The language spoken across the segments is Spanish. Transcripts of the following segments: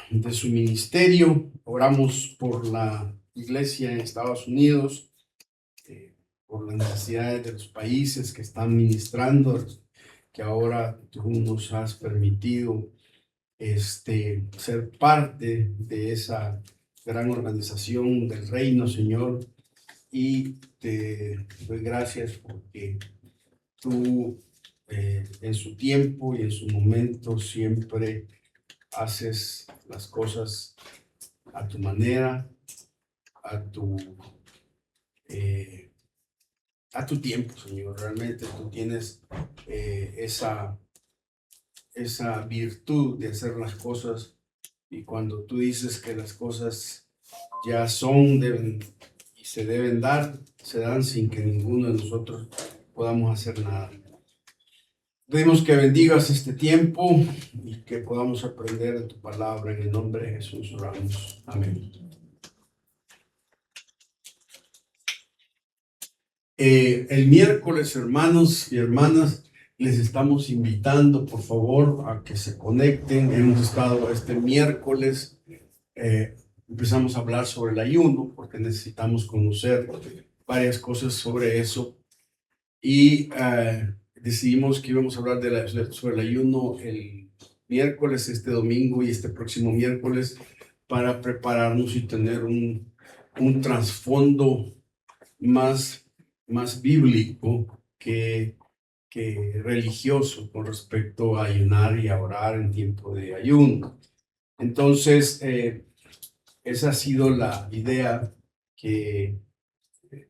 de su ministerio. Oramos por la iglesia en Estados Unidos, por las necesidades de los países que están ministrando, que ahora tú nos has permitido ser parte de esa gran organización del reino, Señor, y te doy gracias porque tú en su tiempo y en su momento siempre haces las cosas a tu manera, a tu, eh, a tu tiempo, Señor. Realmente tú tienes esa virtud de hacer las cosas, y cuando tú dices que las cosas ya son, deben y se deben dar, se dan sin que ninguno de nosotros podamos hacer nada. Pedimos que bendigas este tiempo y que podamos aprender de tu palabra. En el nombre de Jesús oramos. Amén. El miércoles, hermanos y hermanas, les estamos invitando, por favor, a que se conecten. Hemos estado este miércoles, empezamos a hablar sobre el ayuno, porque necesitamos conocer varias cosas sobre eso. Y decidimos que íbamos a hablar sobre el ayuno el miércoles, este domingo y este próximo miércoles, para prepararnos y tener un trasfondo más bíblico que religioso con respecto a ayunar y a orar en tiempo de ayuno. Entonces, esa ha sido la idea que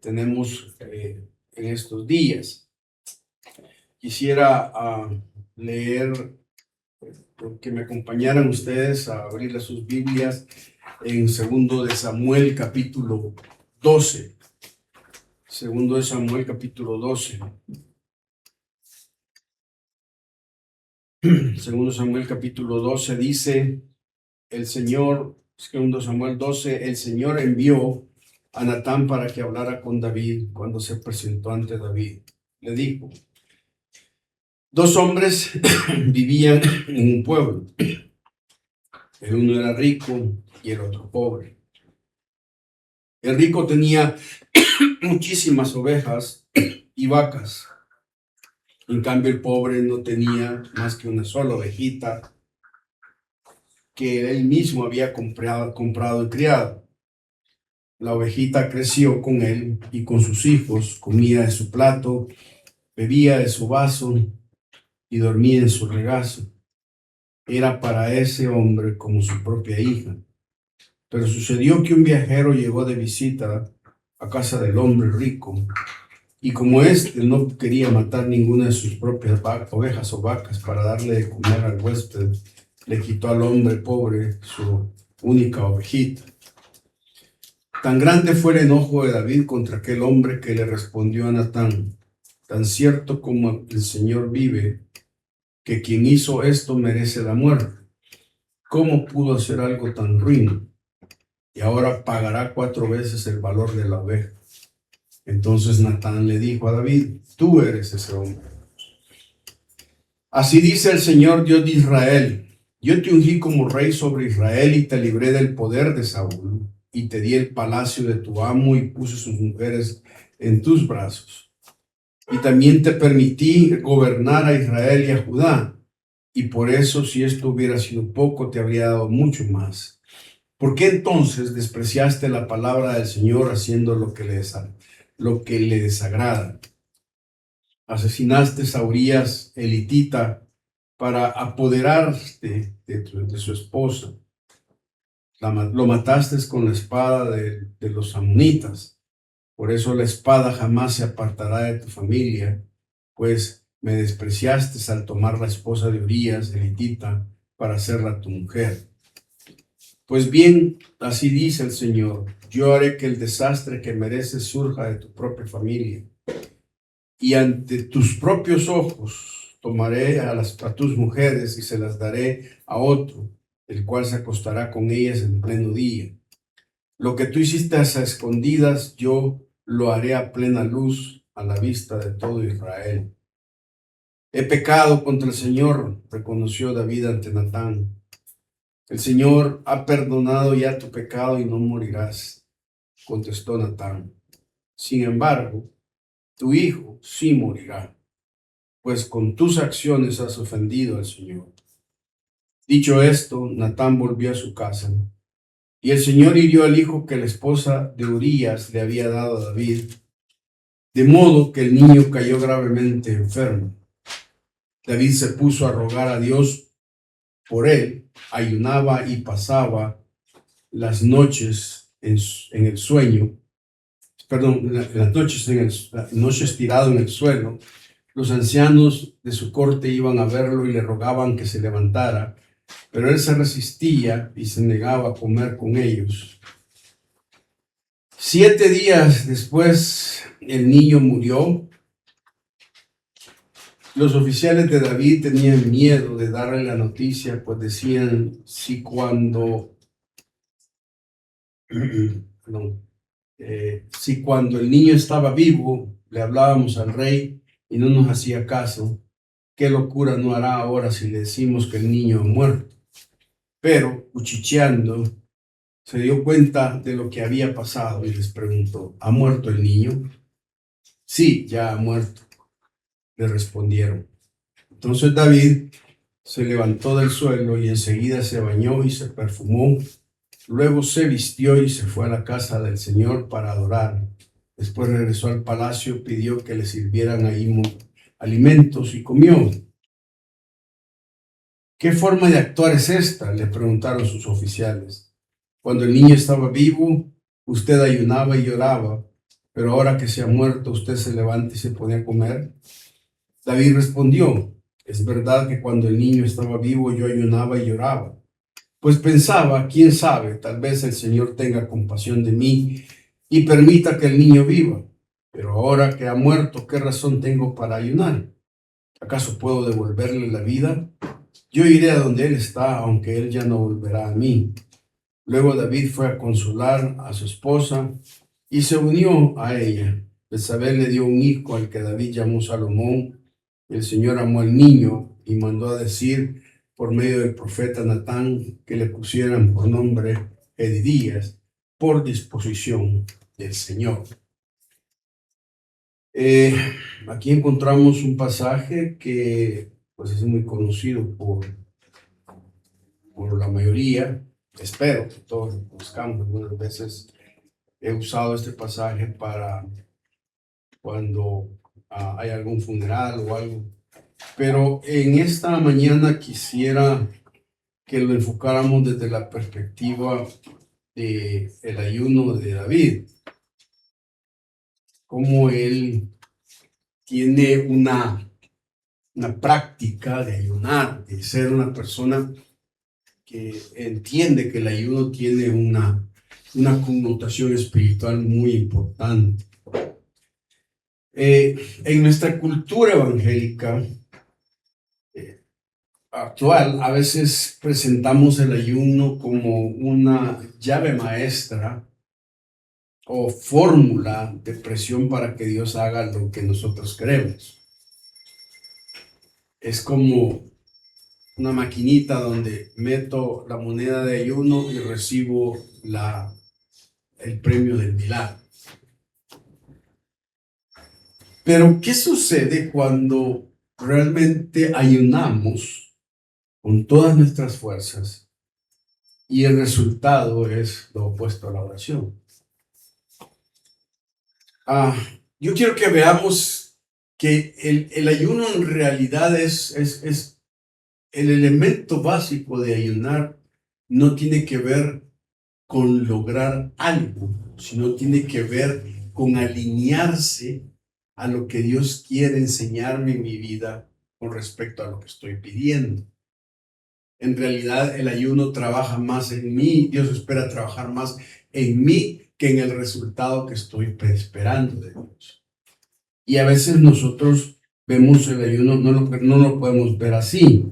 tenemos en estos días. Quisiera leer, que me acompañaran ustedes a abrir sus Biblias en 2 de Samuel capítulo 12. 2 de Samuel capítulo 12. 2 Samuel capítulo 12 dice el Señor, 2 Samuel 12, el Señor envió a Natán para que hablara con David cuando se presentó ante David. Le dijo: dos hombres vivían en un pueblo. El uno era rico y el otro pobre. El rico tenía muchísimas ovejas y vacas. En cambio, el pobre no tenía más que una sola ovejita que él mismo había comprado y criado. La ovejita creció con él y con sus hijos, comía de su plato, bebía de su vaso y dormía en su regazo. Era para ese hombre como su propia hija. Pero sucedió que un viajero llegó de visita a casa del hombre rico, y como éste no quería matar ninguna de sus propias ovejas o vacas para darle de comer al huésped, le quitó al hombre pobre su única ovejita. Tan grande fue el enojo de David contra aquel hombre que le respondió a Natán: tan cierto como el Señor vive, que quien hizo esto merece la muerte. ¿Cómo pudo hacer algo tan ruin? Y ahora pagará 4 veces el valor de la oveja. Entonces Natán le dijo a David: tú eres ese hombre. Así dice el Señor Dios de Israel: yo te ungí como rey sobre Israel y te libré del poder de Saúl, y te di el palacio de tu amo y puse sus mujeres en tus brazos. Y también te permití gobernar a Israel y a Judá, y por eso, si esto hubiera sido poco, te habría dado mucho más. ¿Por qué entonces despreciaste la palabra del Señor haciendo lo que le desagrada? Asesinaste a Urías elitita para apoderarte de su esposa. Lo mataste con la espada de los amonitas. Por eso la espada jamás se apartará de tu familia, pues me despreciaste al tomar la esposa de Urías elitita para hacerla tu mujer. Pues bien, así dice el Señor: yo haré que el desastre que mereces surja de tu propia familia, y ante tus propios ojos tomaré a tus mujeres y se las daré a otro, el cual se acostará con ellas en pleno día. Lo que tú hiciste a escondidas, yo lo haré a plena luz a la vista de todo Israel. He pecado contra el Señor, reconoció David ante Natán. El Señor ha perdonado ya tu pecado y no morirás, contestó Natán. Sin embargo, tu hijo sí morirá, pues con tus acciones has ofendido al Señor. Dicho esto, Natán volvió a su casa. Y el Señor hirió al hijo que la esposa de Urías le había dado a David, de modo que el niño cayó gravemente enfermo. David se puso a rogar a Dios por él, ayunaba y pasaba las noches en el sueño, las noches tirado en el suelo. Los ancianos de su corte iban a verlo y le rogaban que se levantara, pero él se resistía y se negaba a comer con ellos. 7 días después, el niño murió. Los oficiales de David tenían miedo de darle la noticia, pues decían, si cuando el niño estaba vivo, le hablábamos al rey y no nos hacía caso, ¿qué locura no hará ahora si le decimos que el niño ha muerto? Pero, cuchicheando, se dio cuenta de lo que había pasado y les preguntó, ¿ha muerto el niño? Sí, ya ha muerto, le respondieron. Entonces David se levantó del suelo y enseguida se bañó y se perfumó. Luego se vistió y se fue a la casa del Señor para adorar. Después regresó al palacio, pidió que le sirvieran ahí alimentos y comió. ¿Qué forma de actuar es esta?, le preguntaron sus oficiales. Cuando el niño estaba vivo, usted ayunaba y lloraba, pero ahora que se ha muerto, usted se levanta y se pone a comer. David respondió, es verdad que cuando el niño estaba vivo yo ayunaba y lloraba, pues pensaba, quién sabe, tal vez el Señor tenga compasión de mí y permita que el niño viva. Pero ahora que ha muerto, ¿qué razón tengo para ayunar? ¿Acaso puedo devolverle la vida? Yo iré a donde él está, aunque él ya no volverá a mí. Luego David fue a consolar a su esposa y se unió a ella. Betsabé le dio un hijo al que David llamó Salomón. El Señor amó al niño y mandó a decir por medio del profeta Natán que le pusieran por nombre Edías, por disposición del Señor. Aquí encontramos un pasaje que pues, es muy conocido por la mayoría. Espero que todos lo conozcamos. Algunas veces he usado este pasaje para cuando hay algún funeral o algo. Pero en esta mañana quisiera que lo enfocáramos desde la perspectiva del ayuno de David. Cómo él tiene una práctica de ayunar, de ser una persona que entiende que el ayuno tiene una connotación espiritual muy importante. En nuestra cultura evangélica actual, a veces presentamos el ayuno como una llave maestra o fórmula de presión para que Dios haga lo que nosotros queremos. Es como una maquinita donde meto la moneda de ayuno y recibo el premio del milagro. Pero, ¿qué sucede cuando realmente ayunamos con todas nuestras fuerzas y el resultado es lo opuesto a la oración? Yo quiero que veamos que el ayuno en realidad es el elemento básico de ayunar. No tiene que ver con lograr algo, sino tiene que ver con alinearse a lo que Dios quiere enseñarme en mi vida con respecto a lo que estoy pidiendo. En realidad, el ayuno trabaja más en mí, Dios espera trabajar más en mí que en el resultado que estoy esperando de Dios. Y a veces nosotros vemos el ayuno, no lo podemos ver así.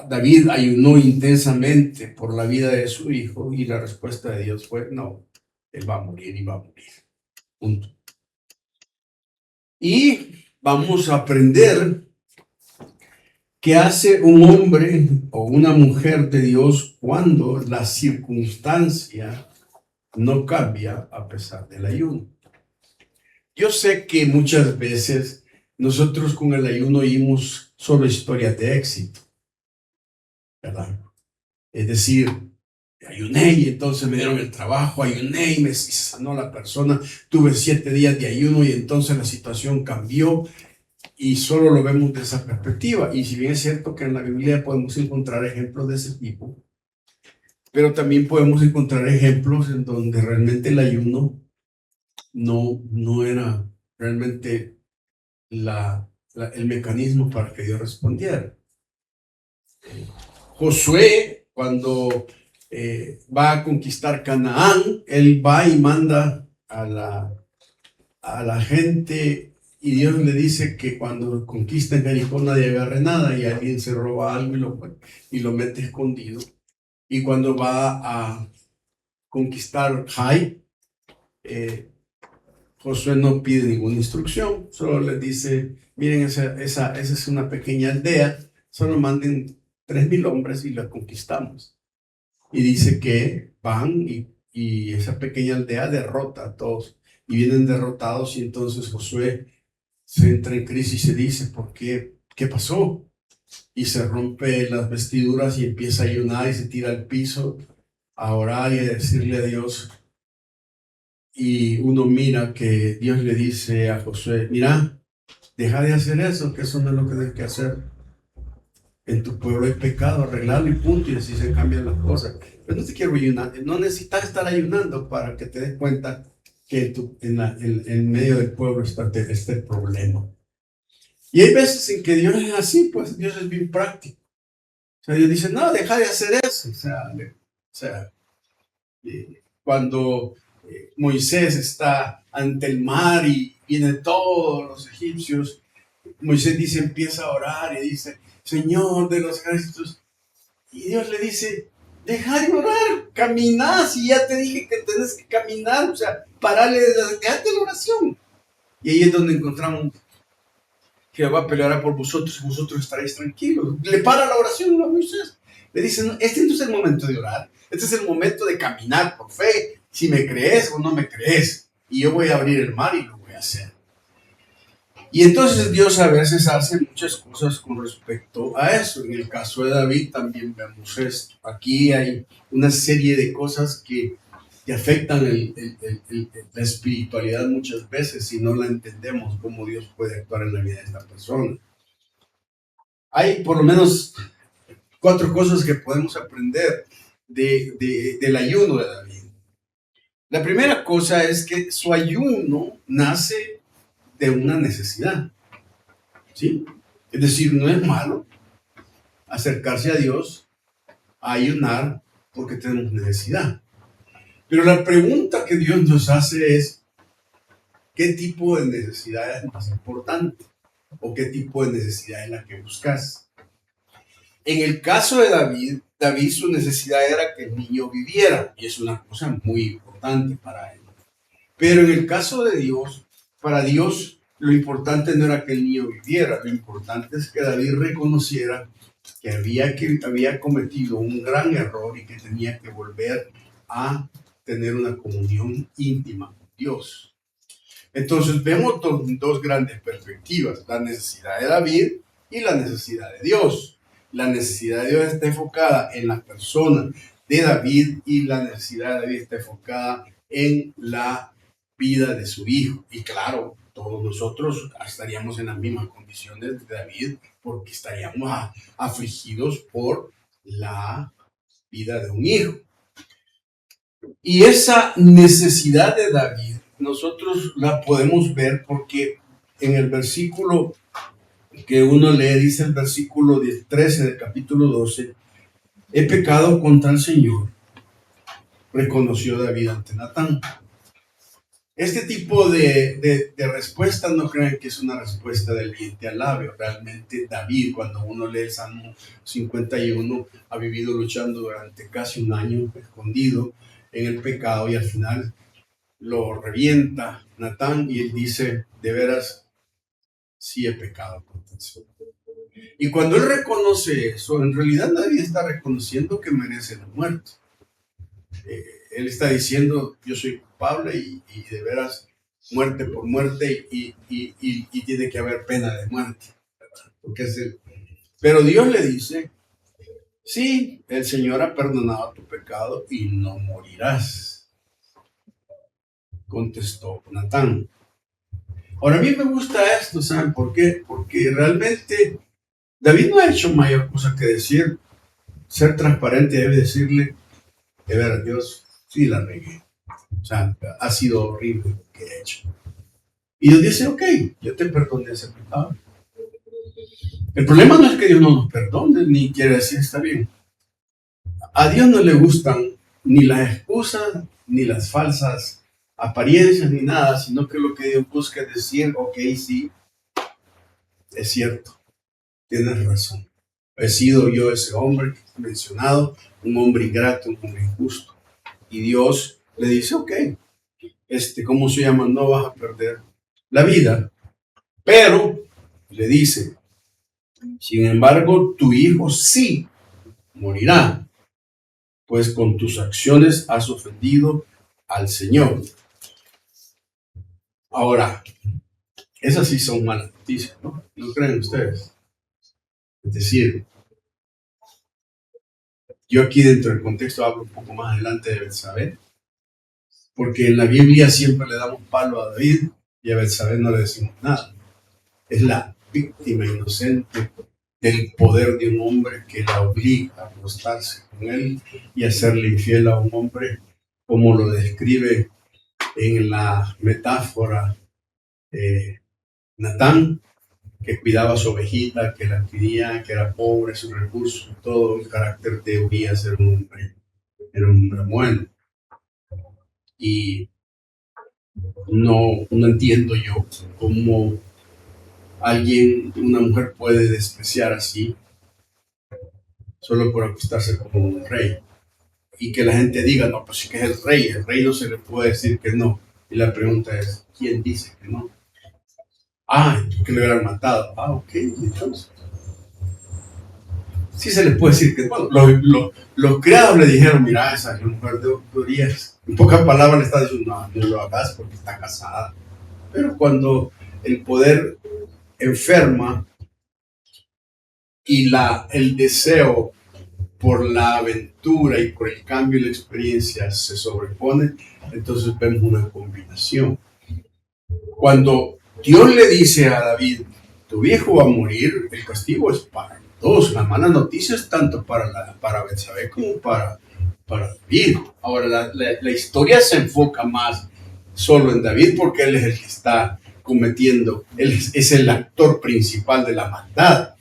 David ayunó intensamente por la vida de su hijo y la respuesta de Dios fue, no, él va a morir y va a morir. Punto. Y vamos a aprender ¿Qué hace un hombre o una mujer de Dios cuando la circunstancia no cambia a pesar del ayuno? Yo sé que muchas veces nosotros con el ayuno oímos solo historias de éxito, ¿verdad? Es decir, ayuné y entonces me dieron el trabajo, ayuné y me sanó la persona, tuve 7 días de ayuno y entonces la situación cambió, y solo lo vemos de esa perspectiva. Y si bien es cierto que en la Biblia podemos encontrar ejemplos de ese tipo, pero también podemos encontrar ejemplos en donde realmente el ayuno no era realmente el mecanismo para que Dios respondiera. Josué, cuando va a conquistar Canaán, él va y manda a la gente, y Dios le dice que cuando conquisten Jericó nadie agarre nada, y alguien se roba algo y lo mete escondido. Y cuando va a conquistar Jai, eh, Josué no pide ninguna instrucción, solo les dice, miren, esa es una pequeña aldea, solo manden 3,000 hombres y la conquistamos. Y dice que van y esa pequeña aldea derrota a todos y vienen derrotados, y entonces Josué se entra en crisis y se dice, ¿por qué? ¿Qué pasó? Y se rompe las vestiduras y empieza a ayunar y se tira al piso a orar y a decirle a Dios. Y uno mira que Dios le dice a Josué, mira, deja de hacer eso, que eso no es lo que tienes que hacer. En tu pueblo hay pecado, arreglarlo y punto, y así se cambian las cosas. Pero no te quiero ayunar, no necesitas estar ayunando para que te des cuenta que en medio del pueblo está el problema. Y hay veces en que Dios es así, pues Dios es bien práctico. O sea, Dios dice, no, deja de hacer eso. Cuando Moisés está ante el mar y vienen todos los egipcios, Moisés dice, empieza a orar y dice, Señor de los ejércitos, y Dios le dice, deja de orar, camina, si ya te dije que tenés que caminar, o sea, parale, déjate la oración. Y ahí es donde encontramos, Jehová peleará por vosotros y vosotros estaréis tranquilos. Le para la oración a Moisés. Le dice, no, este no es el momento de orar, este es el momento de caminar por fe, si me crees o no me crees. Y yo voy a abrir el mar y lo voy a hacer. Y entonces Dios a veces hace muchas cosas con respecto a eso. En el caso de David también vemos esto. Aquí hay una serie de cosas que afectan la espiritualidad muchas veces si no la entendemos, cómo Dios puede actuar en la vida de esta persona. Hay por lo menos 4 cosas que podemos aprender del ayuno de David. La primera cosa es que su ayuno nace de una necesidad, ¿sí? Es decir, no es malo acercarse a Dios, a ayunar, porque tenemos necesidad. Pero la pregunta que Dios nos hace es, ¿qué tipo de necesidad es más importante? ¿O qué tipo de necesidad es la que buscas? En el caso de David su necesidad era que el niño viviera, y es una cosa muy importante para él. Pero en el caso de Dios, para Dios lo importante no era que el niño viviera, lo importante es que David reconociera que había cometido un gran error y que tenía que volver a tener una comunión íntima con Dios. Entonces vemos dos grandes perspectivas, la necesidad de David y la necesidad de Dios. La necesidad de Dios está enfocada en la persona de David y la necesidad de David está enfocada en la vida de su hijo. Y claro, todos nosotros estaríamos en las mismas condiciones de David porque estaríamos afligidos por la vida de un hijo. Y esa necesidad de David nosotros la podemos ver porque en el versículo que uno lee, dice el versículo 13 del capítulo 12, he pecado contra el Señor, reconoció David ante Natán. Este tipo de respuesta no crean que es una respuesta del diente al labio. Realmente David, cuando uno lee el Salmo 51, ha vivido luchando durante casi un año escondido en el pecado y al final lo revienta Natán y él dice, de veras, sí he pecado contra el Señor. Y cuando él reconoce eso, en realidad nadie está reconociendo que merece la muerte. Él está diciendo, yo soy culpable y de veras muerte por muerte y tiene que haber pena de muerte. Porque pero Dios le dice, sí, el Señor ha perdonado tu pecado y no morirás, contestó Natán. Ahora, a mí me gusta esto, ¿saben por qué? Porque realmente David no ha hecho mayor cosa que decir, ser transparente debe decirle, de ver, Dios, sí la regué. O sea, ha sido horrible lo que he hecho. Y Dios dice, ok, yo te perdoné ese pecado. El problema no es que Dios no nos perdone, ni quiere decir está bien. A Dios no le gustan ni las excusas, ni las falsas apariencias, ni nada, sino que lo que Dios busca es decir, ok, sí, es cierto, tienes razón. He sido yo ese hombre que he mencionado, un hombre ingrato, un hombre injusto. Y Dios le dice, ok, ¿cómo se llama? No vas a perder la vida. Pero le dice, sin embargo, tu hijo sí morirá, pues con tus acciones has ofendido al Señor. Ahora, esas sí son malas noticias, ¿no? ¿No creen ustedes? Es decir, yo aquí dentro del contexto hablo un poco más adelante de Betsabé, porque en la Biblia siempre le damos palo a David y a Betsabé no le decimos nada. Es la víctima inocente del poder de un hombre que la obliga a acostarse con él y hacerle infiel a un hombre, como lo describe en la metáfora Natán, que cuidaba a su ovejita, que la quería, que era pobre, sus recursos, todo el carácter de Urias era un hombre bueno. Y no entiendo yo cómo alguien, una mujer puede despreciar así solo por acostarse con un rey. Y que la gente diga, no, pues sí que es el rey no se le puede decir que no. Y la pregunta es, ¿quién dice que no? Ah, que lo hubieran matado. Ah, ok, entonces. Sí se le puede decir que, bueno, los criados le dijeron, mira, esa es la mujer de Urias. En pocas palabras le está diciendo, no, no lo hagas porque está casada. Pero cuando el poder enferma y el deseo por la aventura y por el cambio y la experiencia se sobrepone, entonces vemos una combinación. Cuando Dios le dice a David, tu viejo va a morir, el castigo es para todos. La mala noticia es tanto para Betsabé como para David. Ahora, la historia se enfoca más solo en David porque él es el que está cometiendo, él es el actor principal de la maldad.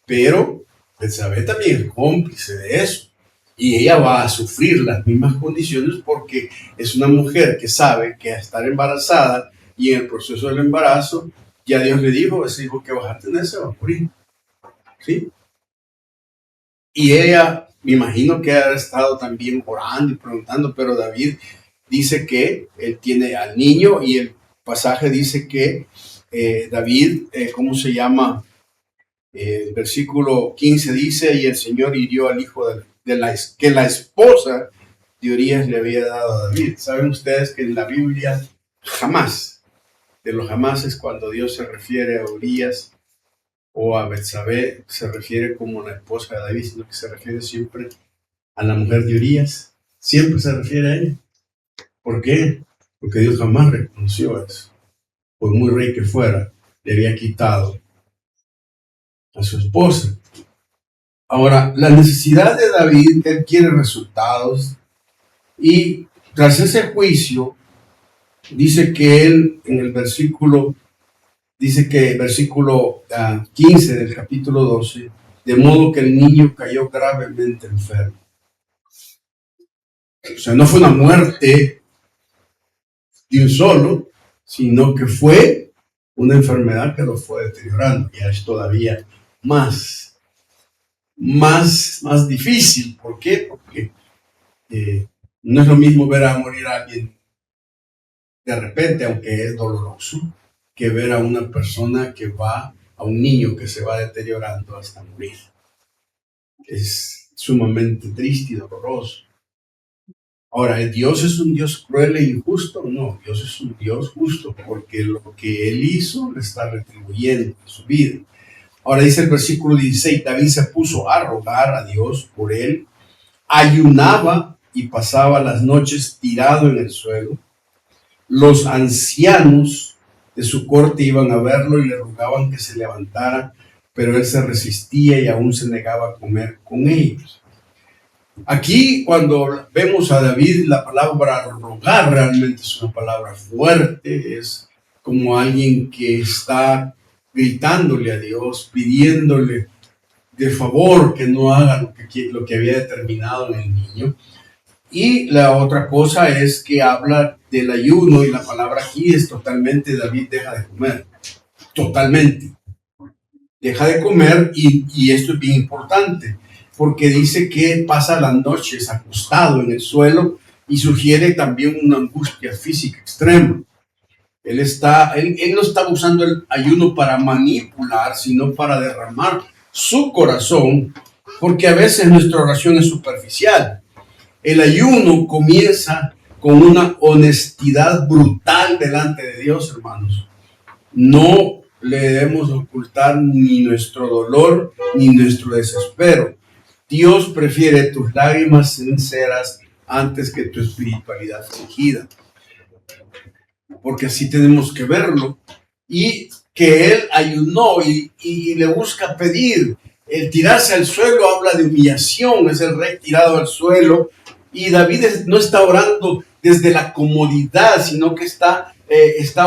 Pero Betsabé también es cómplice de eso. Y ella va a sufrir las mismas condiciones porque es una mujer que sabe que al estar embarazada y en el proceso del embarazo, ya Dios le dijo, ese hijo que vas a tener se va a morir. ¿Sí? Y ella, me imagino que ha estado también orando y preguntando, pero David dice que él tiene al niño y el pasaje dice que David, ¿cómo se llama? El versículo 15 dice, y el Señor hirió al hijo que la esposa de Urias le había dado a David. ¿Saben ustedes que en la Biblia jamás, de los jamás es cuando Dios se refiere a Urias o a Betsabé, se refiere como la esposa de David, sino que se refiere siempre a la mujer de Urias? Siempre se refiere a ella. ¿Por qué? Porque Dios jamás reconoció eso. Por muy rey que fuera, le había quitado a su esposa. Ahora, la necesidad de David, él quiere resultados y tras ese juicio, dice que él en el versículo, dice que el versículo 15 del capítulo 12, de modo que el niño cayó gravemente enfermo. O sea, no fue una muerte de un solo, sino que fue una enfermedad que lo fue deteriorando. Ya es todavía más difícil. ¿Por qué? Porque no es lo mismo ver a morir a alguien de repente, aunque es doloroso, que ver a una persona que va a un niño que se va deteriorando hasta morir. Es sumamente triste y doloroso. Ahora, ¿Dios es un Dios cruel e injusto? No, Dios es un Dios justo porque lo que Él hizo le está retribuyendo en su vida. Ahora dice el versículo 16, David se puso a rogar a Dios por él, ayunaba y pasaba las noches tirado en el suelo. Los ancianos de su corte iban a verlo y le rogaban que se levantara, pero él se resistía y aún se negaba a comer con ellos. Aquí, cuando vemos a David, la palabra rogar realmente es una palabra fuerte, es como alguien que está gritándole a Dios, pidiéndole de favor que no haga lo que había determinado en el niño. Y la otra cosa es que habla del ayuno, y la palabra aquí es totalmente: David deja de comer, totalmente. Deja de comer, y esto es bien importante, porque dice que pasa las noches acostado en el suelo y sugiere también una angustia física extrema. Él no está usando el ayuno para manipular, sino para derramar su corazón, porque a veces nuestra oración es superficial. El ayuno comienza con una honestidad brutal delante de Dios, hermanos. No le debemos ocultar ni nuestro dolor ni nuestro desespero. Dios prefiere tus lágrimas sinceras antes que tu espiritualidad fingida, porque así tenemos que verlo. Y que él ayunó y le busca pedir. El tirarse al suelo habla de humillación, es el rey tirado al suelo. Y David no está orando desde la comodidad, sino que está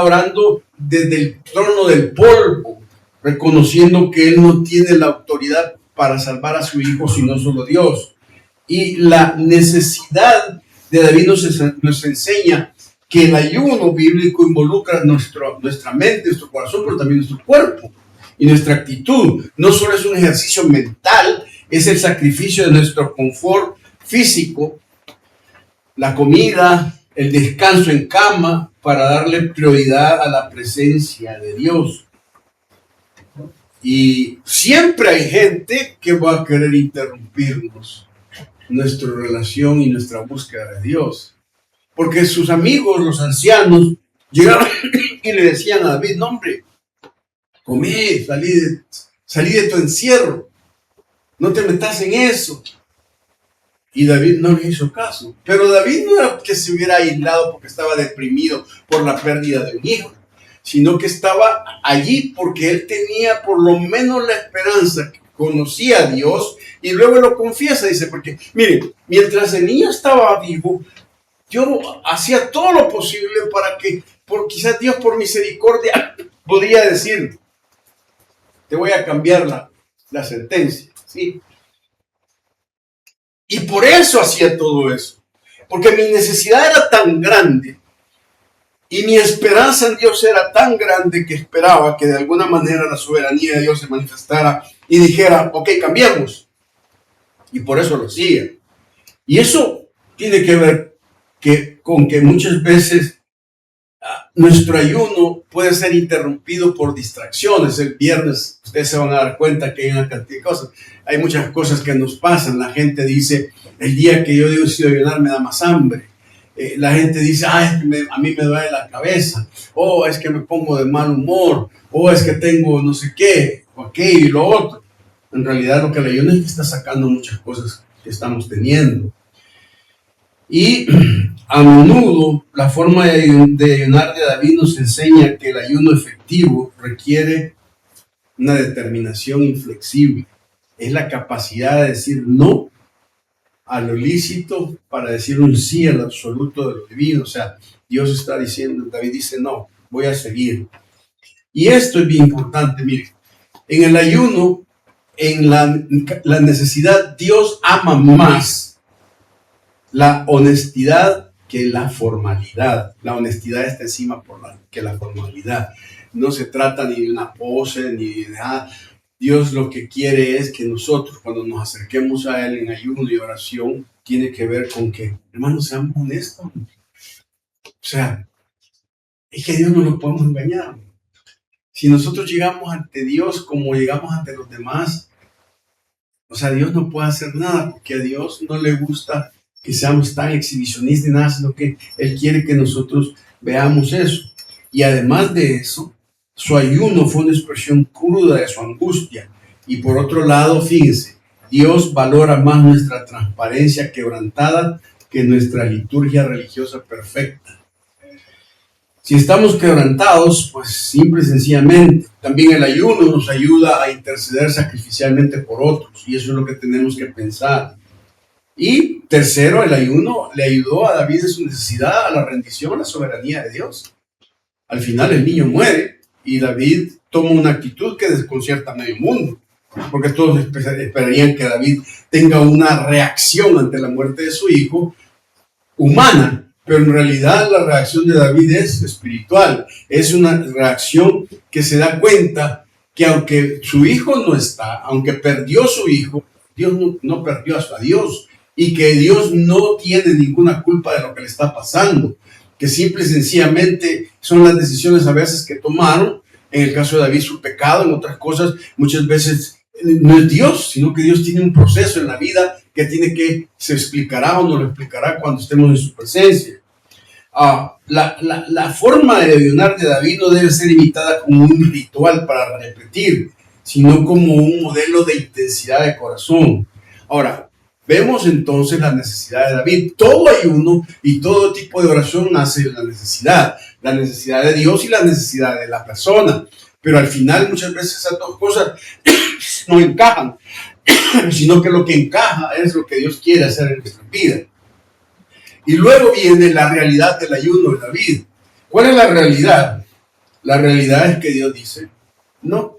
orando desde el trono del polvo, reconociendo que él no tiene la autoridad para salvar a su hijo, sino solo Dios. Y la necesidad de David nos enseña que el ayuno bíblico involucra nuestra mente, nuestro corazón, pero también nuestro cuerpo y nuestra actitud. No solo es un ejercicio mental, es el sacrificio de nuestro confort físico, la comida, el descanso en cama, para darle prioridad a la presencia de Dios. Y siempre hay gente que va a querer interrumpirnos nuestra relación y nuestra búsqueda de Dios. Porque sus amigos, los ancianos, llegaron y le decían a David: no, hombre, comé, salí de tu encierro, no te metas en eso. Y David no le hizo caso. Pero David no era que se hubiera aislado porque estaba deprimido por la pérdida de un hijo, sino que estaba allí porque él tenía por lo menos la esperanza, que conocía a Dios, y luego lo confiesa, dice, porque mire, mientras el niño estaba vivo, yo hacía todo lo posible para que, quizás Dios por misericordia podría decir: te voy a cambiar la sentencia, ¿sí? Y por eso hacía todo eso, porque mi necesidad era tan grande y mi esperanza en Dios era tan grande que esperaba que de alguna manera la soberanía de Dios se manifestara y dijera: ok, cambiemos. Y por eso lo hacía. Y eso tiene que ver con que muchas veces nuestro ayuno puede ser interrumpido por distracciones. El viernes ustedes se van a dar cuenta que hay una cantidad de cosas. Hay muchas cosas que nos pasan. La gente dice: el día que yo decido ayunar me da más hambre. La gente dice: es que a mí me duele la cabeza. O es que me pongo de mal humor. O es que tengo no sé qué, o aquello y lo otro. En realidad lo que el ayuno es que está sacando muchas cosas que estamos teniendo. Y a menudo la forma de ayunar de David nos enseña que el ayuno efectivo requiere una determinación inflexible. Es la capacidad de decir no a lo ilícito para decir un sí al absoluto de lo divino. O sea, Dios está diciendo, David dice: no, voy a seguir. Y esto es bien importante, mire, en el ayuno, en la necesidad, Dios ama más la honestidad que la formalidad. La honestidad está encima que la formalidad. No se trata ni de una pose, ni de nada. Dios lo que quiere es que nosotros, cuando nos acerquemos a Él en ayuno y oración, tiene que ver con que, hermanos, seamos honestos. O sea, es que a Dios no lo podemos engañar. Si nosotros llegamos ante Dios como llegamos ante los demás, o sea, Dios no puede hacer nada porque a Dios no le gusta que seamos tan exhibicionistas ni nada, sino que Él quiere que nosotros veamos eso. Y además de eso, su ayuno fue una expresión cruda de su angustia. Y por otro lado, fíjense, Dios valora más nuestra transparencia quebrantada que nuestra liturgia religiosa perfecta. Si estamos quebrantados, pues simple y sencillamente, también el ayuno nos ayuda a interceder sacrificialmente por otros, y eso es lo que tenemos que pensar. Y tercero, el ayuno le ayudó a David en su necesidad, a la rendición, a la soberanía de Dios. Al final el niño muere y David toma una actitud que desconcierta a medio mundo, porque todos esperarían que David tenga una reacción ante la muerte de su hijo humana, pero en realidad la reacción de David es espiritual, es una reacción que se da cuenta que aunque su hijo no está, aunque perdió su hijo, Dios no perdió a su Dios, y que Dios no tiene ninguna culpa de lo que le está pasando, que simple y sencillamente son las decisiones a veces que tomaron, en el caso de David su pecado, en otras cosas muchas veces no es Dios, sino que Dios tiene un proceso en la vida que tiene que, se explicará o no lo explicará cuando estemos en su presencia. La forma de ayunar de David no debe ser imitada como un ritual para repetir, sino como un modelo de intensidad de corazón. Ahora, vemos entonces la necesidad de David. Todo ayuno y todo tipo de oración nace de la necesidad de Dios y la necesidad de la persona. Pero al final muchas veces esas dos cosas no encajan, sino que lo que encaja es lo que Dios quiere hacer en nuestra vida. Y luego viene la realidad del ayuno de David. ¿Cuál es la realidad? La realidad es que Dios dice, no,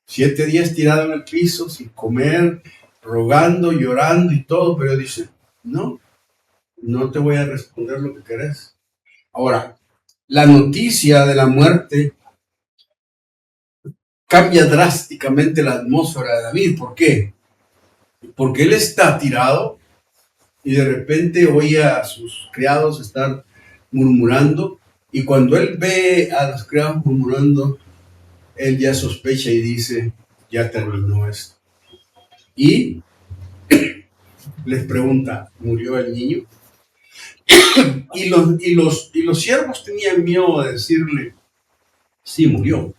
7 días tirado en el piso, sin comer, rogando, llorando y todo, pero dice, no, no te voy a responder lo que querés. Ahora, la noticia de la muerte cambia drásticamente la atmósfera de David. ¿Por qué? Porque él está tirado y de repente oye a sus criados estar murmurando, y cuando él ve a los criados murmurando, él ya sospecha y dice, ya terminó esto. Y les pregunta, ¿murió el niño? Y los siervos tenían miedo de decirle, sí, murió,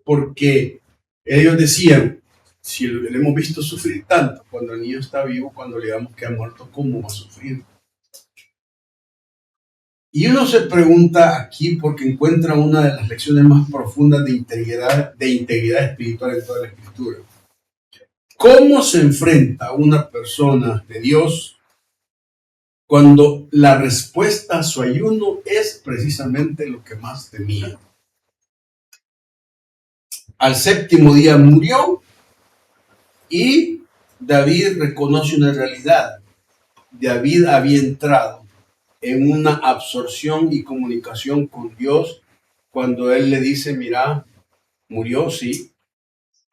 porque ellos decían, si le hemos visto sufrir tanto, cuando el niño está vivo, cuando le digamos que ha muerto, ¿cómo va a sufrir? Y uno se pregunta aquí porque encuentra una de las lecciones más profundas de integridad espiritual en toda la Escritura. ¿Cómo se enfrenta una persona de Dios cuando la respuesta a su ayuno es precisamente lo que más temía? Al 7º día murió y David reconoce una realidad. David había entrado en una absorción y comunicación con Dios cuando él le dice, mira, murió, sí,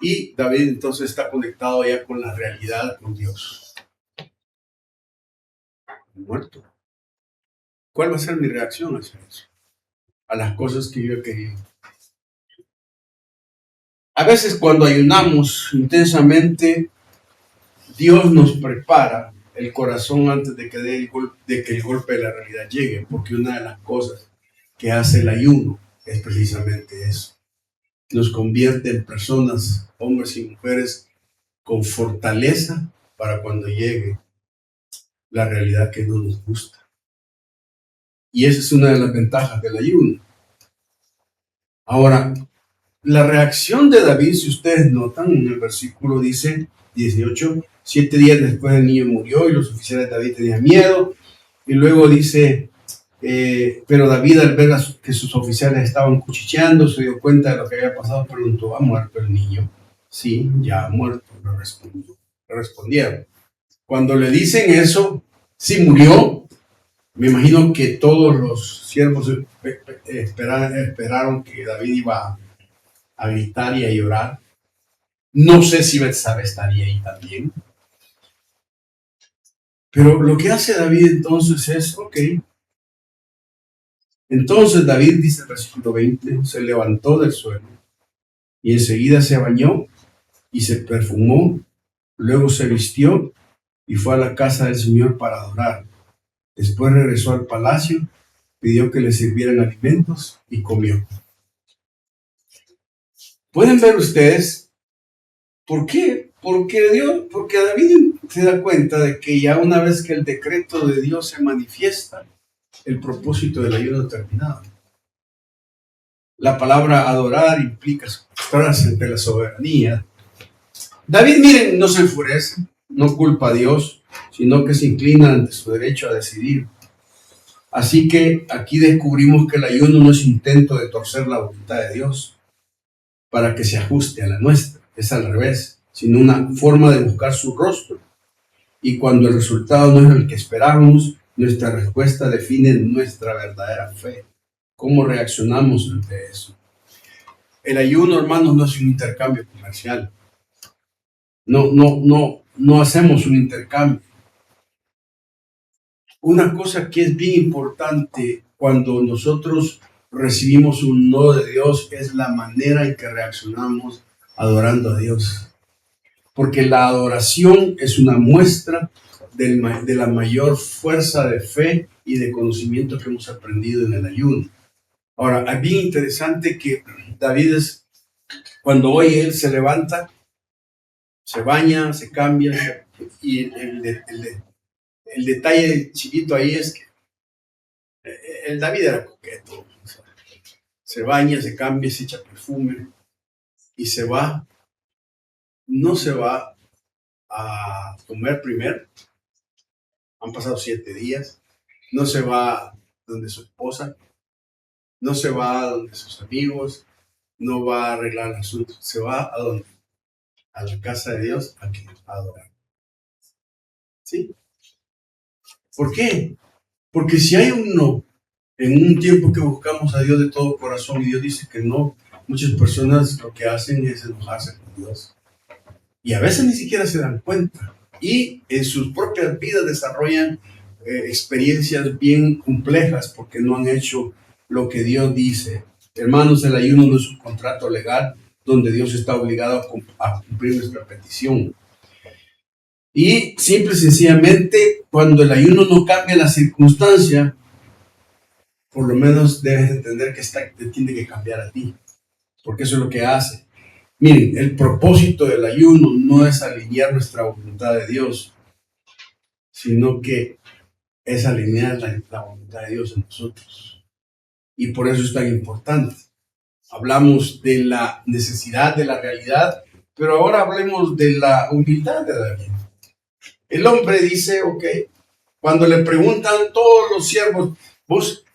y David entonces está conectado ya con la realidad, con Dios. Muerto. ¿Cuál va a ser mi reacción hacia eso? A las cosas que yo he querido. A veces cuando ayunamos intensamente, Dios nos prepara el corazón antes de que el golpe de la realidad llegue, porque una de las cosas que hace el ayuno es precisamente eso. Nos convierte en personas, hombres y mujeres, con fortaleza para cuando llegue la realidad que no nos gusta. Y esa es una de las ventajas del ayuno. Ahora, la reacción de David, si ustedes notan, en el versículo dice 18, 7 días después el niño murió y los oficiales de David tenían miedo. Y luego dice, pero David al ver que sus oficiales estaban cuchicheando, se dio cuenta de lo que había pasado, preguntó, ¿ha muerto el niño? Sí, ya ha muerto, le respondieron. Cuando le dicen eso, sí murió, me imagino que todos los siervos esperaron que David iba a gritar y a llorar. No sé si Betsabé estaría ahí también. Pero lo que hace David entonces es, ok, Entonces David, dice el versículo 20, se levantó del suelo y enseguida se bañó y se perfumó, luego se vistió y fue a la casa del Señor para adorar. Después regresó al palacio, pidió que le sirvieran alimentos y comió. Pueden ver ustedes por qué. Porque David se da cuenta de que ya una vez que el decreto de Dios se manifiesta, el propósito del ayuno terminado. La palabra adorar implica postrarse ante la soberanía. David, miren, no se enfurece, no culpa a Dios, sino que se inclina ante su derecho a decidir. Así que aquí descubrimos que el ayuno no es intento de torcer la voluntad de Dios para que se ajuste a la nuestra, es al revés, sino una forma de buscar su rostro. Y cuando el resultado no es el que esperamos, nuestra respuesta define nuestra verdadera fe. ¿Cómo reaccionamos ante eso? El ayuno, hermanos, no es un intercambio comercial. No hacemos un intercambio. Una cosa que es bien importante cuando nosotros recibimos un no de Dios es la manera en que reaccionamos adorando a Dios. Porque la adoración es una muestra de la mayor fuerza de fe y de conocimiento que hemos aprendido en el ayuno. Ahora, es bien interesante que David, cuando hoy él se levanta, se baña, se cambia, y el detalle chiquito ahí es que el David era coqueto. O sea, se baña, se cambia, se echa perfume y se va. No se va a comer primero. Han pasado 7 días. No se va donde su esposa. No se va donde sus amigos. No va a arreglar el asunto. Se va a donde? A la casa de Dios a que adorar. ¿Sí? ¿Por qué? Porque si hay un no, en un tiempo que buscamos a Dios de todo corazón y Dios dice que no, muchas personas lo que hacen es enojarse con Dios. Y a veces ni siquiera se dan cuenta. Y en sus propias vidas desarrollan experiencias bien complejas porque no han hecho lo que Dios dice. Hermanos, el ayuno no es un contrato legal donde Dios está obligado a cumplir nuestra petición. Y simple y sencillamente, cuando el ayuno no cambia la circunstancia, por lo menos debes entender que te tiene que cambiar a ti, porque eso es lo que hace. Miren, el propósito del ayuno no es alinear nuestra voluntad de Dios, sino que es alinear la voluntad de Dios en nosotros. Y por eso es tan importante. Hablamos de la necesidad, de la realidad, pero ahora hablemos de la humildad de David. El hombre dice, ok, cuando le preguntan todos los siervos, vos,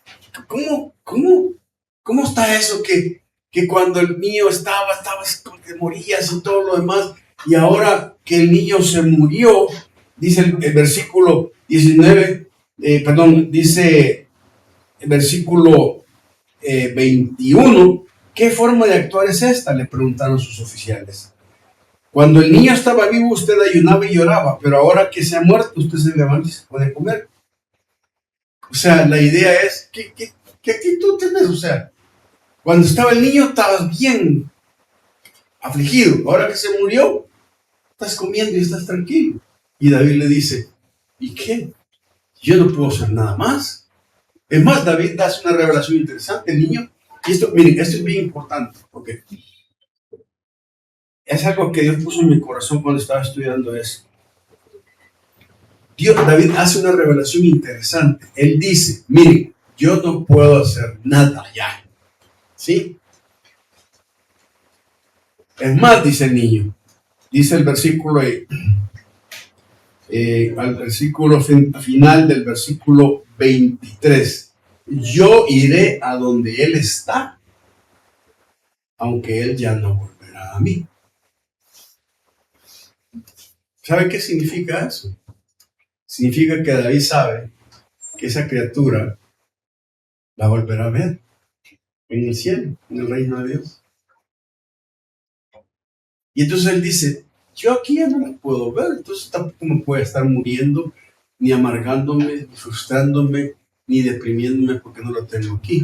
¿cómo está eso que cuando el niño estabas que morías y todo lo demás, y ahora que el niño se murió, dice el versículo 19, dice el versículo 21, ¿qué forma de actuar es esta? Le preguntaron sus oficiales. Cuando el niño estaba vivo, usted ayunaba y lloraba, pero ahora que se ha muerto, usted se levanta y se puede comer. O sea, la idea es, ¿qué actitud tenés? O sea, cuando estaba el niño, estabas bien afligido. Ahora que se murió, estás comiendo y estás tranquilo. Y David le dice, ¿y qué? Yo no puedo hacer nada más. Es más, David hace una revelación interesante. El niño, y esto, miren, esto es bien importante, porque es algo que Dios puso en mi corazón cuando estaba estudiando eso. David hace una revelación interesante. Él dice, miren, yo no puedo hacer nada ya. ¿Sí? Es más, dice el niño, dice el versículo, al versículo final del versículo 23, yo iré a donde él está, aunque él ya no volverá a mí. ¿Sabe qué significa eso? Significa que David sabe que esa criatura la volverá a ver en el cielo, en el reino de Dios. Y entonces él dice, yo aquí ya no la puedo ver, entonces tampoco me puede estar muriendo, ni amargándome, ni frustrándome, ni deprimiéndome porque no lo tengo aquí.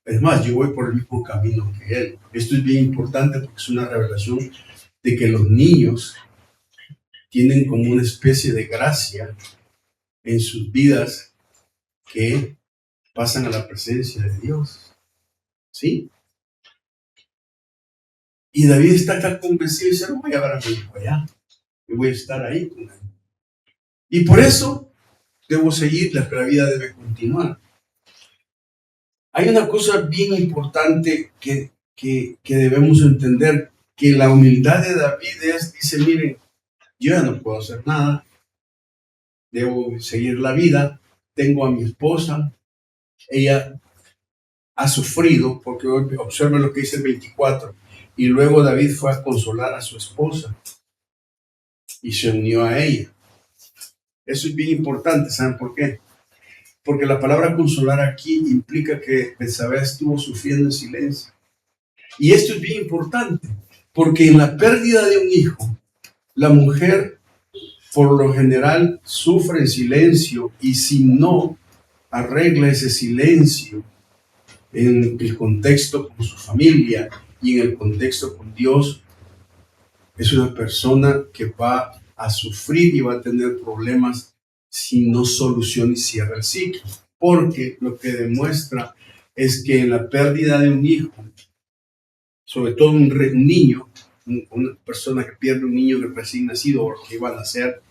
Es más, yo voy por el mismo camino que él. Esto es bien importante porque es una revelación de que los niños tienen como una especie de gracia en sus vidas que pasan a la presencia de Dios. ¿Sí? Y David está tan convencido y dice, no voy a ver a mi hijo allá. Yo voy a estar ahí con él. Y por eso debo seguirla, pero la vida debe continuar. Hay una cosa bien importante que debemos entender, que la humildad de David dice, miren, yo ya no puedo hacer nada, debo seguir la vida, tengo a mi esposa, ella ha sufrido, porque observen lo que dice el 24, y luego David fue a consolar a su esposa y se unió a ella. Eso es bien importante, ¿saben por qué? Porque la palabra consolar aquí implica que Betsabé estuvo sufriendo en silencio. Y esto es bien importante, porque en la pérdida de un hijo, la mujer por lo general sufre en silencio, y si no arregla ese silencio en el contexto con su familia y en el contexto con Dios, es una persona que va a sufrir y va a tener problemas si no soluciona y cierra el ciclo. Porque lo que demuestra es que en la pérdida de un hijo, sobre todo un niño, una persona que pierde un niño recién nacido o que iba a nacer,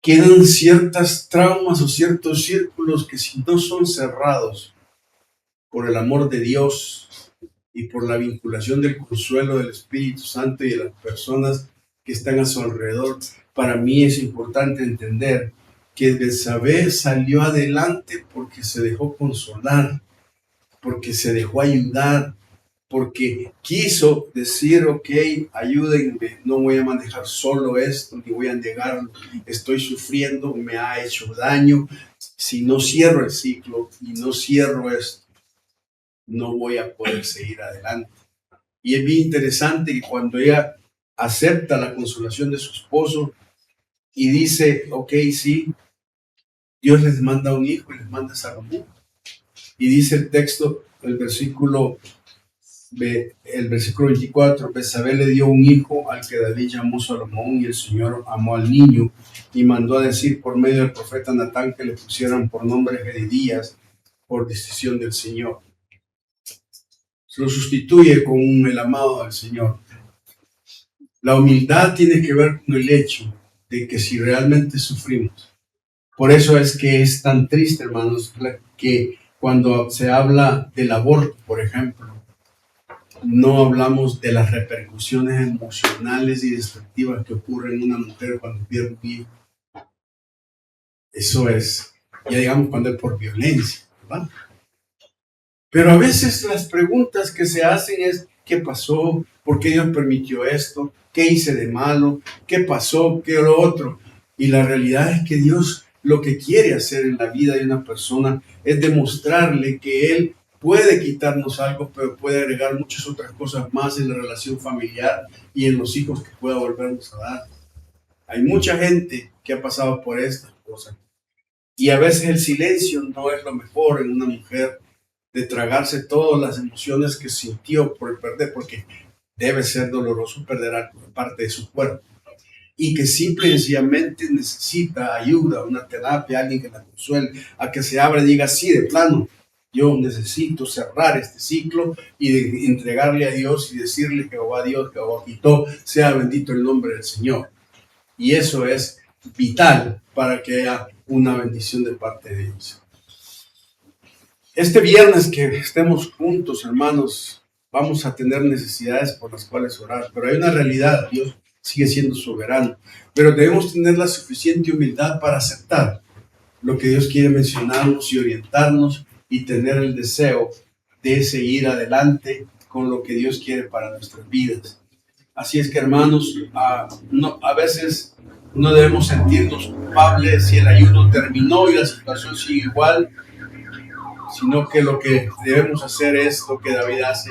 quedan ciertas traumas o ciertos círculos que si no son cerrados por el amor de Dios y por la vinculación del consuelo del Espíritu Santo y de las personas que están a su alrededor, para mí es importante entender que Betsabé salió adelante porque se dejó consolar, porque se dejó ayudar, porque quiso decir, ok, ayúdenme, no voy a manejar solo esto, ni voy a negarlo, estoy sufriendo, me ha hecho daño, si no cierro el ciclo y no cierro esto, no voy a poder seguir adelante. Y es bien interesante que cuando ella acepta la consolación de su esposo y dice, ok, sí, Dios les manda un hijo y les manda a Salomón. Y dice el texto, el versículo 24, Betsabé le dio un hijo al que David llamó Salomón, y el Señor amó al niño y mandó a decir por medio del profeta Natán que le pusieran por nombre Jedidías por decisión del Señor. Se lo sustituye con el amado del Señor. La humildad tiene que ver con el hecho de que si realmente sufrimos, por eso es que es tan triste, hermanos, que cuando se habla del aborto, por ejemplo, no hablamos de las repercusiones emocionales y destructivas que ocurren en una mujer cuando pierde un hijo. Eso es, ya digamos, cuando es por violencia, ¿verdad? Pero a veces las preguntas que se hacen es, ¿qué pasó? ¿Por qué Dios permitió esto? ¿Qué hice de malo? ¿Qué pasó? ¿Qué lo otro? Y la realidad es que Dios lo que quiere hacer en la vida de una persona es demostrarle que Él puede quitarnos algo, pero puede agregar muchas otras cosas más en la relación familiar y en los hijos que pueda volvernos a dar. Hay mucha gente que ha pasado por estas cosas. Y a veces el silencio no es lo mejor en una mujer, de tragarse todas las emociones que sintió por el perder, porque debe ser doloroso perder parte de su cuerpo. Y que simple y sencillamente necesita ayuda, una terapia, alguien que la consuele, a que se abra y diga, sí, de plano, yo necesito cerrar este ciclo y de entregarle a Dios y decirle, Jehová Dios, Jehová quitó, sea bendito el nombre del Señor. Y eso es vital para que haya una bendición de parte de Dios. Este viernes que estemos juntos, hermanos, vamos a tener necesidades por las cuales orar, pero hay una realidad, Dios sigue siendo soberano, pero debemos tener la suficiente humildad para aceptar lo que Dios quiere mencionarnos y orientarnos y tener el deseo de seguir adelante con lo que Dios quiere para nuestras vidas. Así es que, hermanos, a veces no debemos sentirnos culpables si el ayuno terminó y la situación sigue igual, sino que lo que debemos hacer es lo que David hace.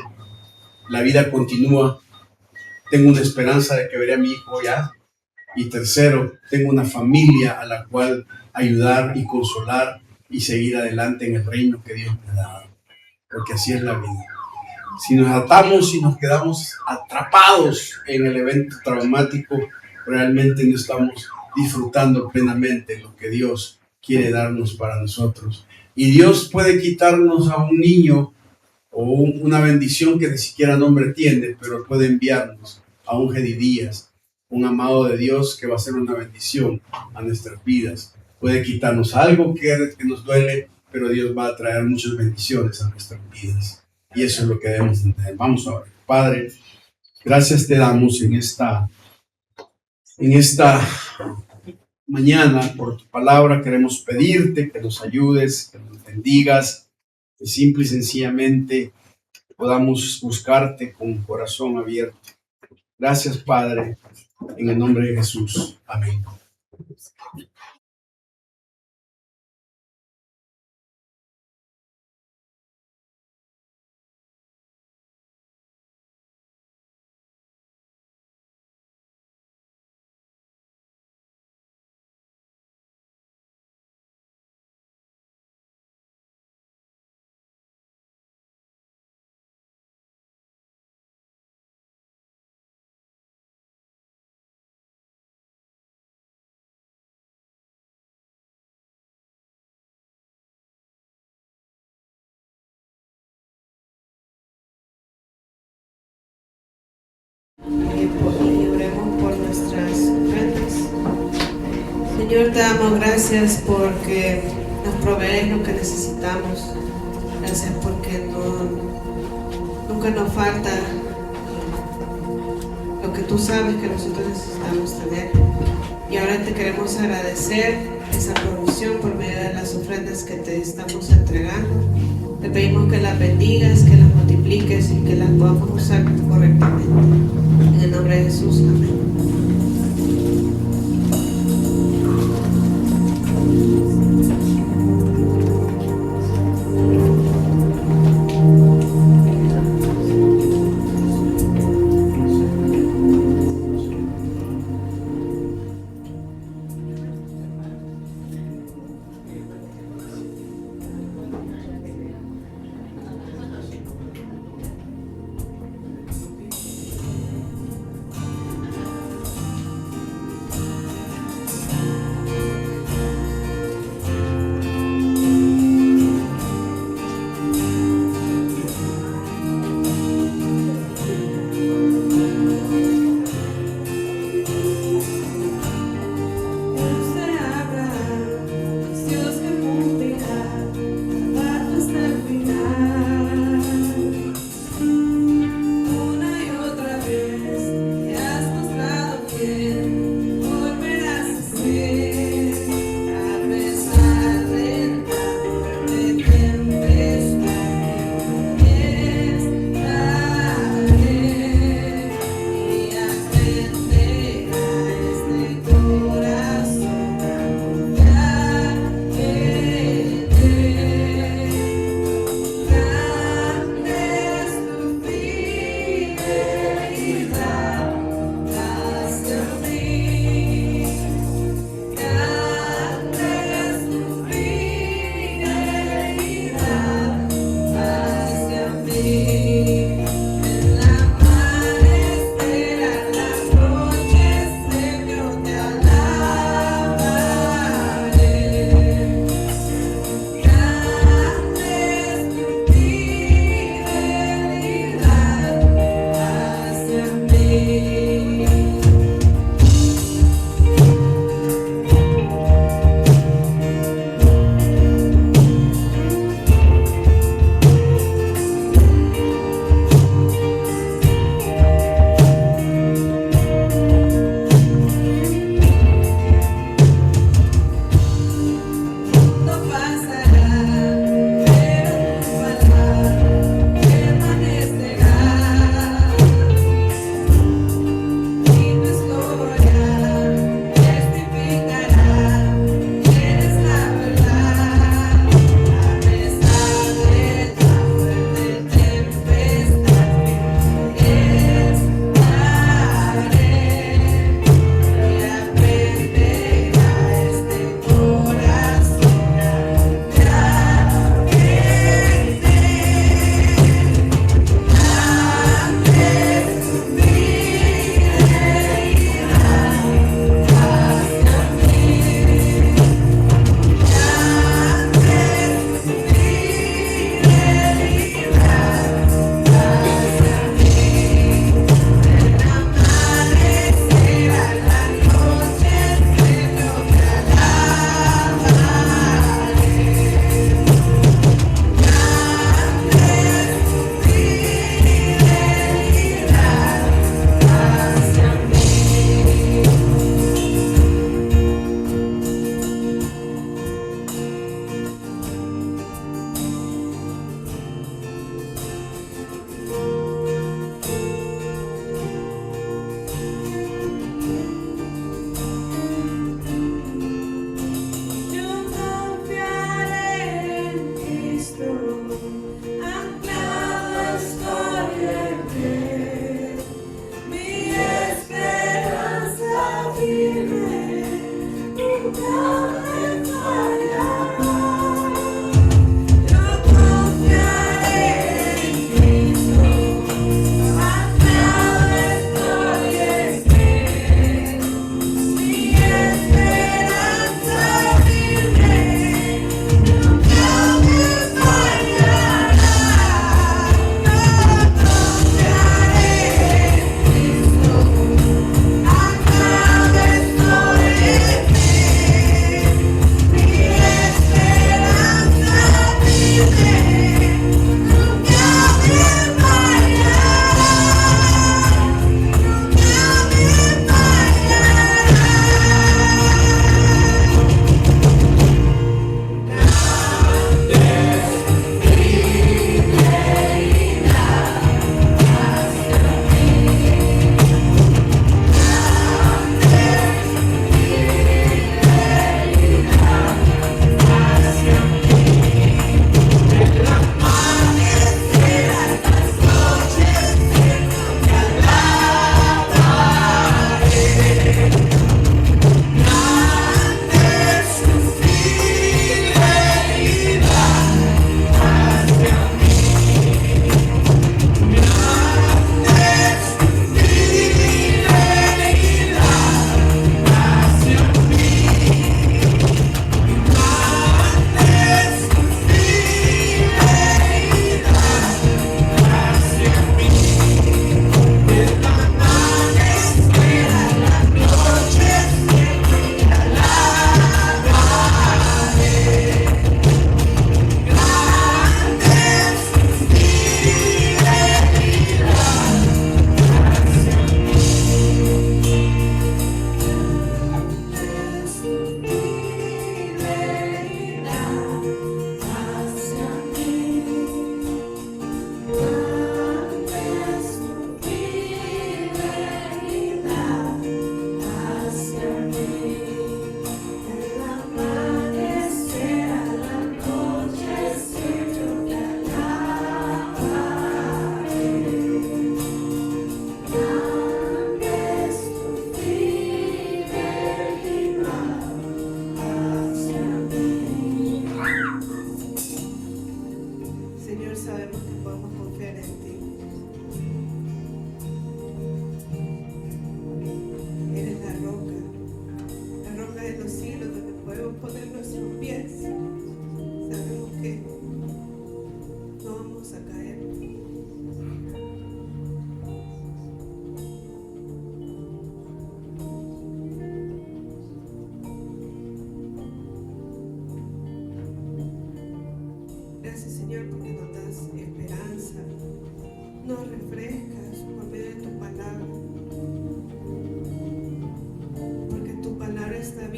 La vida continúa. Tengo una esperanza de que veré a mi hijo ya. Y tercero, tengo una familia a la cual ayudar y consolar. y seguir adelante en el reino que Dios me ha dado, porque así es la vida. Si nos atamos y nos quedamos atrapados en el evento traumático, realmente no estamos disfrutando plenamente lo que Dios quiere darnos para nosotros. Y Dios puede quitarnos a un niño o una bendición que ni siquiera nombre tiene, pero puede enviarnos a un Jedidías, un amado de Dios que va a ser una bendición a nuestras vidas. Puede quitarnos algo que nos duele, pero Dios va a traer muchas bendiciones a nuestras vidas. Y eso es lo que debemos entender. Vamos a ver. Padre, gracias te damos en esta mañana por tu palabra. Queremos pedirte que nos ayudes, que nos bendigas, que simple y sencillamente podamos buscarte con un corazón abierto. Gracias, Padre, en el nombre de Jesús. Amén. Y oremos por nuestras ofrendas. Señor, te damos gracias porque nos provees lo que necesitamos. Gracias porque nunca nos falta lo que tú sabes que nosotros necesitamos tener. Y ahora te queremos agradecer esa provisión por medio de las ofrendas que te estamos entregando. Te pedimos que las bendigas, que las multipliques y que las podamos usar correctamente. En el nombre de Jesús, amén.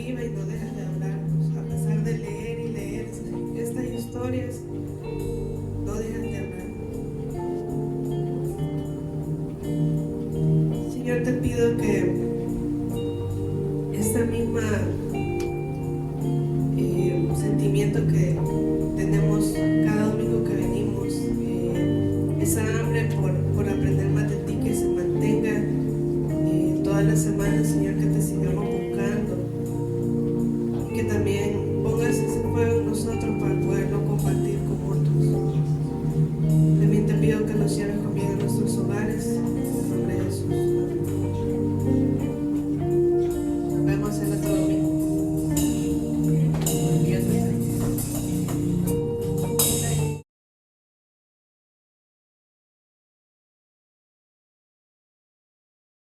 viva y no dejas de hablarnos. A pesar de leer y leer estas historias, no dejas de hablar. Señor, te pido que esta misma sentimiento que tenemos cada domingo que venimos, esa hambre por aprender más de ti, que se mantenga toda la semana, Señor, que te sigamos buscando, y que también